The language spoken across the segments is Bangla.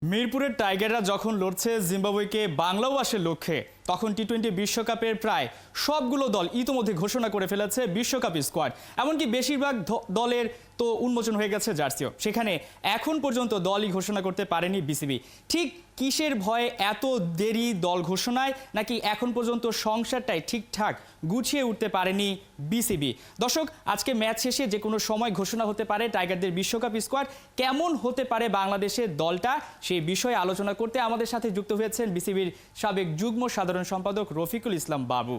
মিরপুরের টাইগাররা যখন লড়ছে জিম্বাবুয়েকে বাংলাদেশের লক্ষ্যে, তখন টি-20 বিশ্বকাপের প্রায় সবগুলো দল ইতোমধ্যে ঘোষণা করে ফেলেছে বিশ্বকাপ স্কোয়াড। এমনকি বেশিরভাগ দলের তো উন্মোচন হয়ে গেছে জার্সিও। সেখানে এখন পর্যন্ত দলই ঘোষণা করতে পারেনি বিসিবি। ঠিক কিসের ভয়ে এত দেরি দল ঘোষণায়, নাকি এখন পর্যন্ত সংসারটাই ঠিকঠাক গুছিয়ে উঠতে পারেনি বিসিবি? দর্শক, আজকে ম্যাচ শেষে যে কোনো সময় ঘোষণা হতে পারে টাইগারদের বিশ্বকাপ স্কোয়াড। কেমন হতে পারে বাংলাদেশের দলটা, সেই বিষয়ে আলোচনা করতে আমাদের সাথে যুক্ত হয়েছেন বিসিবির সাবেক যুগ্ম সাধারণ সম্পাদক রফিকুল ইসলাম বাবু।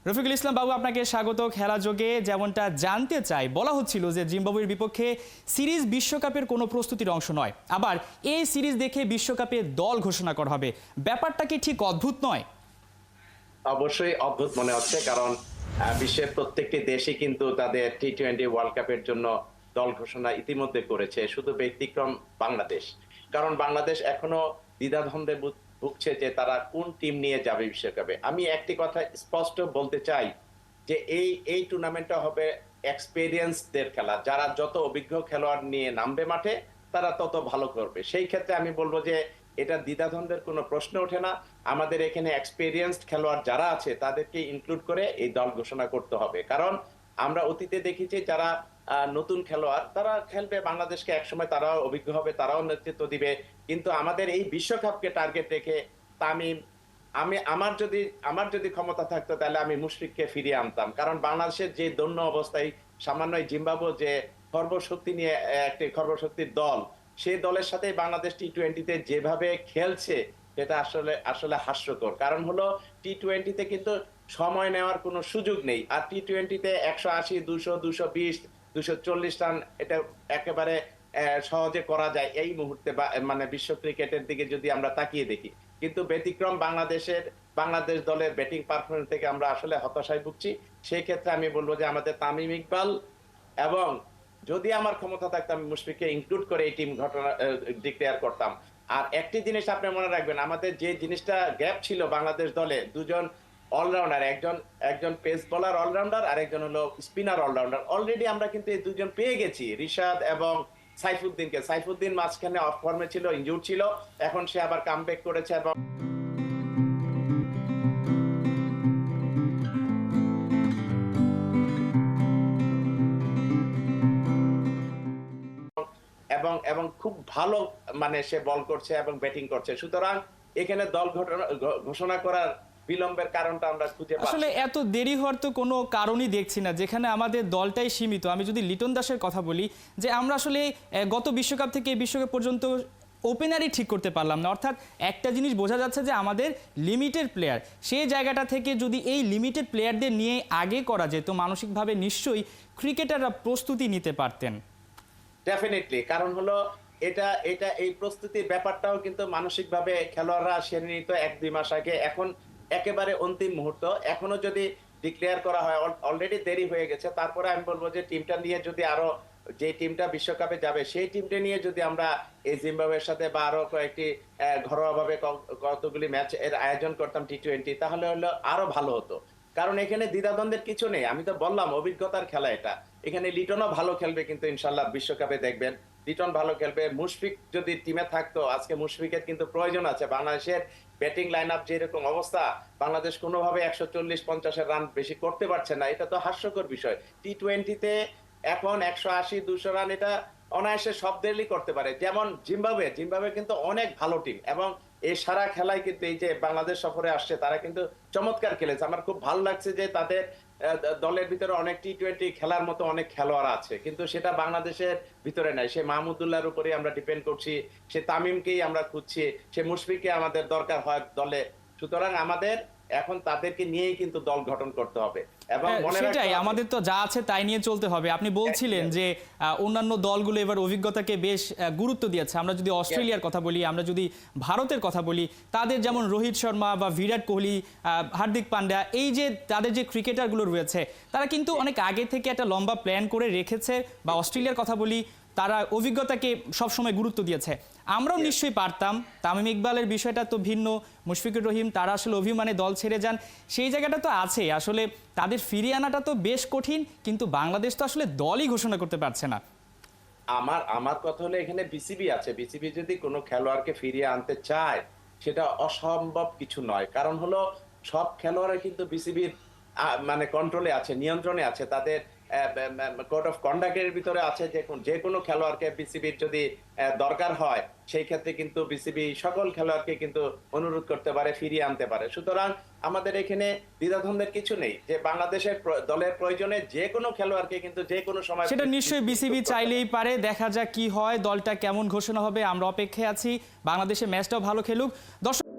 রফিকুল ইসলাম বাবু, আপনাকে স্বাগত। খেলা যোগে যেমনটা জানতে চাই, বলা হচ্ছিল যে জিম্বাবুয়ের বিপক্ষে সিরিজ বিশ্বকাপের কোনো প্রস্তুতির অংশ নয়, আবার এই সিরিজ দেখে বিশ্বকাপে দল ঘোষণা করা হবে। ব্যাপারটা কি ঠিক অদ্ভুত নয়? অবশ্যই অদ্ভুত মনে হচ্ছে, কারণ বিশ্বের প্রত্যেকটি দেশই কিন্তু তাদের টি-20 ওয়ার্ল্ড কাপের জন্য দল ঘোষণা ইতিমধ্যে করেছে। শুধু ব্যতিক্রম বাংলাদেশ, কারণ বাংলাদেশ এখনো দ্বিধাদ্বন্দ্বে ভুগছে যে তারা কোন টিম নিয়ে যাবে বিশ্বকাপে। আমি একটি কথা স্পষ্ট বলতে চাই যে এই টুর্নামেন্টটা হবে এক্সপেরিয়েন্সদের খেলা। যারা যত অভিজ্ঞ খেলোয়াড় নিয়ে নামবে মাঠে, তারা তত ভালো করবে। সেই ক্ষেত্রে আমি বলবো যে এটা দ্বিধাদ্বন্দ্বের কোনো প্রশ্ন ওঠে না। আমাদের এখানে এক্সপেরিয়েন্সড খেলোয়াড় যারা আছে তাদেরকে ইনক্লুড করে এই দল ঘোষণা করতে হবে, কারণ আমরা অতীতে দেখেছি যারা নতুন খেলোয়াড় তারা খেলবে বাংলাদেশকে, একসময় তারাও অভিজ্ঞ হবে, তারাও নেতৃত্ব দিবে। কিন্তু আমাদের এই বিশ্বকাপকে টার্গেট রেখে তামিম, আমার যদি ক্ষমতা থাকতো তাহলে আমি মুশফিককে ফিরিয়ে আনতাম, কারণ বাংলাদেশের যে দৈন্য অবস্থায় সামান্য জিম্বাবুয়ে যে সর্বশক্তি নিয়ে একটি সর্বশক্তির দল, সেই দলের সাথে বাংলাদেশ টি-20-তে যেভাবে খেলছে সেটা আসলে হাস্যকর। কারণ হলো টি-20-তে কিন্তু সময় নেওয়ার কোনো সুযোগ নেই, আর টি-20-তে 180, 200, 220, 240 রান এটা একেবারে সহজে করা যায় এই মুহূর্তে, মানে বিশ্ব ক্রিকেটের দিকে যদি আমরা তাকিয়ে দেখি। কিন্তু ব্যতিক্রম বাংলাদেশ দলের ব্যাটিং পারফরমেন্স থেকে আমরা আসলে হতাশায় ভুগছি। সেই ক্ষেত্রে আমি বলবো যে আমাদের তামিম ইকবাল, এবং যদি আমার ক্ষমতা থাকতো আমি মুশফিককে ইনক্লুড করে এই টিম ঘটনা ডিক্লেয়ার করতাম। আর একটি জিনিস আপনি মনে রাখবেন, আমাদের যে জিনিসটা গ্যাপ ছিল বাংলাদেশ দলে, দুজন অলরাউন্ডার, একজন পেস বোলার অলরাউন্ডার আর একজন হলো স্পিনার অলরাউন্ডার। অলরেডি আমরা কিন্তু এই দুজন পেয়ে গেছি, রিশাদ এবং সাইফুদ্দিনকে। সাইফুদ্দিন মাঝখানে অফ ফর্মে ছিল, ইনজুর্ড ছিল, এখন সে আবার কামব্যাক করেছে এবং এবং খুব ভালো মানে সে বল করছে এবং ব্যাটিং করছে। সুতরাং এখানে দল ঘোষণা করার বিলম্বের কারণটা আমরা খুঁজে পাচ্ছি। আসলে এত দেরি হওয়ার তো কোনো কারণই দেখছি না, যেখানে আমাদের দলটাই সীমিত। আমি যদি লিটন দাসের কথা বলি, যে আমরা আসলে গত বিশ্বকাপ থেকে এই বিশ্বকাপ পর্যন্ত ওপেনারই ঠিক করতে পারলাম না। অর্থাৎ একটা জিনিস বোঝা যাচ্ছে যে আমাদের লিমিটেড প্লেয়ার, সেই জায়গাটা থেকে যদি এই লিমিটেড প্লেয়ারদের নিয়ে আগে করা যেত, মানসিকভাবে নিশ্চয়ই ক্রিকেটাররা প্রস্তুতি নিতে পারতেন। ডেফিনেটলি, কারণ হলো এটা এই প্রস্তুতির ব্যাপারটাও কিন্তু মানসিকভাবে খেলোয়াড়রা সেরে নিত 1-2 মাস আগে। এখন একেবারে অন্তিম মুহূর্ত, এখনো যদি ডিক্লেয়ার করা হয়, অলরেডি দেরি হয়ে গেছে। তারপরে আমি বলবো যে টিমটা নিয়ে যদি আরো, যে টিমটা বিশ্বকাপে যাবে সেই টিমটা নিয়ে যদি আমরা এই জিম্বাবুয়ের সাথে বা আরো কয়েকটি ঘরোয়াভাবে কতগুলি ম্যাচ এর আয়োজন করতাম টি-20, তাহলে হলো আরো ভালো হতো। কারণ এখানে দ্বিধাদ্বন্দ্বের কিছু নেই। আমি তো বললাম অভিজ্ঞতার খেলা এটা। এখানে লিটনও ভালো খেলবে, কিন্তু ইনশাল্লাহ বিশ্বকাপে দেখবেন লিটন ভালো খেলবে। মুশফিক যদি টিমে থাকতো, আজকে মুশফিকের কিন্তু প্রয়োজন আছে। বাংলাদেশের ব্যাটিং লাইন আপ যেরকম অবস্থা, বাংলাদেশ কোনোভাবে 140-50 রান বেশি করতে পারছে না, এটা তো হাস্যকর বিষয়। টি-20-তে এখন 180-200 রান এটা অনায়াসে সব দলই করতে পারে। যেমন জিম্বাবুয়ে কিন্তু অনেক ভালো টিম, এবং এই সারা খেলায় কিন্তু এই যে বাংলাদেশ সফরে আসছে তারা কিন্তু চমৎকার খেলেছে। আমার খুব ভালো লাগছে যে তাদের দলের ভিতরে অনেক টি-20 খেলার মতো অনেক খেলোয়াড় আছে, কিন্তু সেটা বাংলাদেশের ভিতরে নাই। সে মাহমুদুল্লাহর উপরে আমরা ডিপেন্ড করছি, সে তামিমকেই আমরা খুঁজছি, সে মুশফিককে আমাদের দরকার হয় দলে। সুতরাং আমাদের এখন তাদেরকে নিয়েই কিন্তু দল গঠন করতে হবে, এবং সেটাই আমাদের তো যা আছে তাই নিয়ে চলতে হবে। আপনি বলছিলেন যে অন্যান্য দলগুলো এবার অভিজ্ঞতাকে বেশ গুরুত্ব দিয়েছে। আমরা যদি অস্ট্রেলিয়ার কথা বলি, আমরা যদি ভারতের কথা বলি, তাদের যেমন রোহিত শর্মা বা বিরাট কোহলি, হার্দিক পান্ডিয়া, এই যে তাদের যে ক্রিকেটারগুলো রয়েছে, তারা কিন্তু অনেক আগে থেকে একটা লম্বা প্ল্যান করে রেখেছে। বা অস্ট্রেলিয়ার কথা বলি, তারা অভিজ্ঞতাকে সবসময় গুরুত্ব দিয়েছে। আমরাও নিশ্চয়ই পারতাম। তামিম ইকবালের বিষয়টা তো ভিন্ন, মুশফিকুর রহিম তারা আসলে অভিমানে দল ছেড়ে যান, সেই জায়গাটা তো আছে। আসলে তাদের ফিরিয়ে আনাটা তো বেশ কঠিন, কিন্তু বাংলাদেশ তো আসলে দলই ঘোষণা করতে পারছে না। আমার কথা হলো এখানে বিসিবি আছে, বিসিবি যদি কোনো খেলোয়াড়কে ফিরিয়ে আনতে চায় সেটা অসম্ভব কিছু নয়। কারণ হলো সব খেলোয়াড় কিন্তু বিসিবির মানে কন্ট্রোলে আছে, নিয়ন্ত্রণে আছে, তাদের কোড অফ কন্ডাক্টের ভিতরে আছে যে কোনো খেলোয়াড়কে বিসিবির যদি দরকার হয় সেই ক্ষেত্রে কিন্তু বিসিবি সকল খেলোয়াড়কে কিন্তু অনুরোধ করতে পারে, ফিরিয়ে আনতে পারে। সুতরাং আমাদের এখানে দ্বিধাদ্বন্দ্বের কিছু নেই যে বাংলাদেশের দলের প্রয়োজনে যে কোনো খেলোয়াড়কে কিন্তু যে কোনো সময় সেটা নিশ্চয়ই বিসিবি চাইলেই পারে। দেখা যাক কি হয়, দলটা কেমন ঘোষণা হবে, আমরা অপেক্ষায় আছি। বাংলাদেশের ম্যাচটাও ভালো খেলুক। দর্শক